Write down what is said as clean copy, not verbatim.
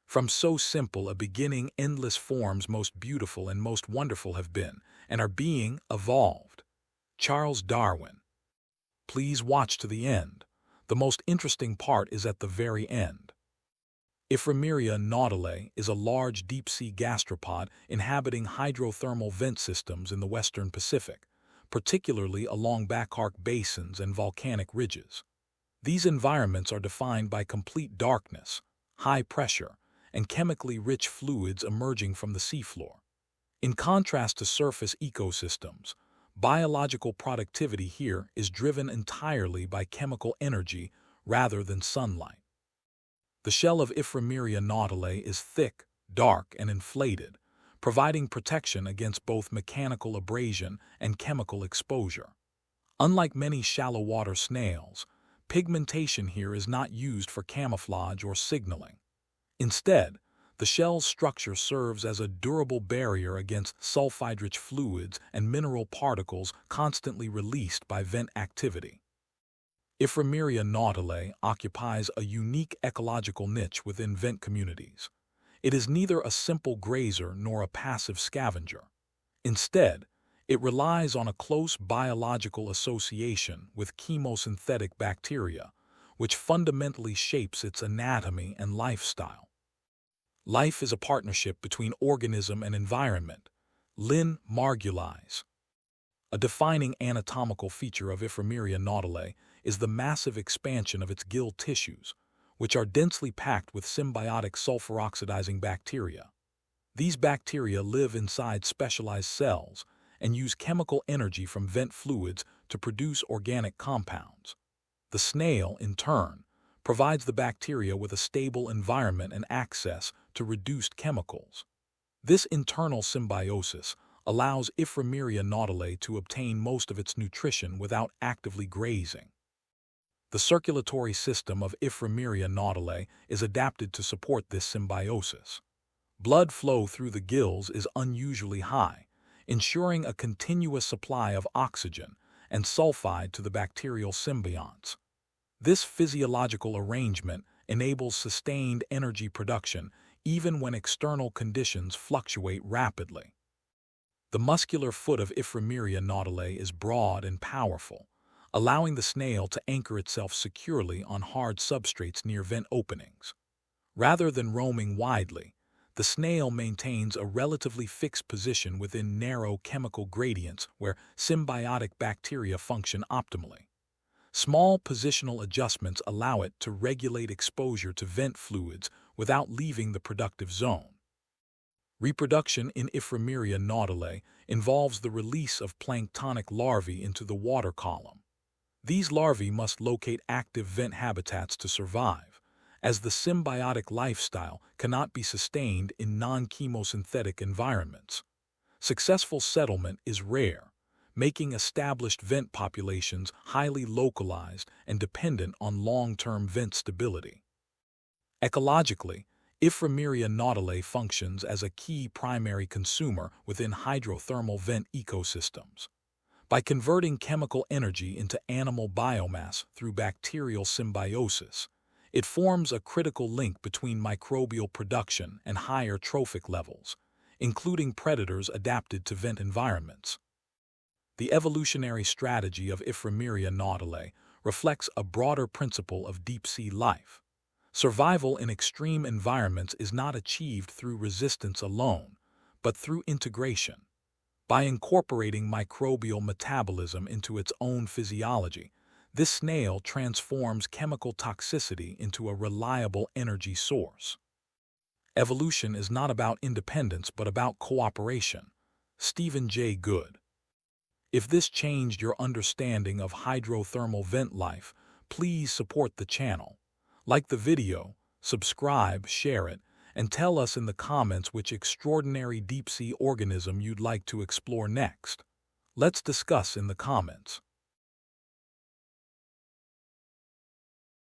From so simple a beginning, endless forms most beautiful and most wonderful have been, and are being, evolved. Charles Darwin. Please watch to the end. The most interesting part is at the very end. Ifremeria nautilei is a large deep-sea gastropod inhabiting hydrothermal vent systems in the western Pacific, particularly along back-arc basins and volcanic ridges. These environments are defined by complete darkness, high pressure, and chemically rich fluids emerging from the seafloor. In contrast to surface ecosystems, biological productivity here is driven entirely by chemical energy rather than sunlight. The shell of Ifremeria nautilei is thick, dark, and inflated, providing protection against both mechanical abrasion and chemical exposure. Unlike many shallow-water snails, pigmentation here is not used for camouflage or signaling. Instead, the shell's structure serves as a durable barrier against sulfide-rich fluids and mineral particles constantly released by vent activity. Ifremeria nautilei occupies a unique ecological niche within vent communities. It is neither a simple grazer nor a passive scavenger. Instead, it relies on a close biological association with chemosynthetic bacteria, which fundamentally shapes its anatomy and lifestyle. Life is a partnership between organism and environment. Lynn Margulies. A defining anatomical feature of Ifremeria nautilei is the massive expansion of its gill tissues, which are densely packed with symbiotic sulfur-oxidizing bacteria. These bacteria live inside specialized cells and use chemical energy from vent fluids to produce organic compounds. The snail, in turn, provides the bacteria with a stable environment and access to reduced chemicals. This internal symbiosis allows Ifremeria nautilei to obtain most of its nutrition without actively grazing. The circulatory system of Ifremeria nautilei is adapted to support this symbiosis. Blood flow through the gills is unusually high, ensuring a continuous supply of oxygen and sulfide to the bacterial symbionts. This physiological arrangement enables sustained energy production even when external conditions fluctuate rapidly. The muscular foot of Ifremeria nautilei is broad and powerful, allowing the snail to anchor itself securely on hard substrates near vent openings. Rather than roaming widely, the snail maintains a relatively fixed position within narrow chemical gradients where symbiotic bacteria function optimally. Small positional adjustments allow it to regulate exposure to vent fluids without leaving the productive zone. Reproduction in Ifremeria nautilei involves the release of planktonic larvae into the water column. These larvae must locate active vent habitats to survive, as the symbiotic lifestyle cannot be sustained in non-chemosynthetic environments. Successful settlement is rare, making established vent populations highly localized and dependent on long-term vent stability. Ecologically, Ifremeria nautilei functions as a key primary consumer within hydrothermal vent ecosystems. By converting chemical energy into animal biomass through bacterial symbiosis, it forms a critical link between microbial production and higher trophic levels, including predators adapted to vent environments. The evolutionary strategy of Ifremeria nautilei reflects a broader principle of deep-sea life. Survival in extreme environments is not achieved through resistance alone, but through integration. By incorporating microbial metabolism into its own physiology, this snail transforms chemical toxicity into a reliable energy source. Evolution is not about independence but about cooperation. Stephen J. Good. If this changed your understanding of hydrothermal vent life, please support the channel. Like the video, subscribe, share it, and tell us in the comments which extraordinary deep-sea organism you'd like to explore next. Let's discuss in the comments.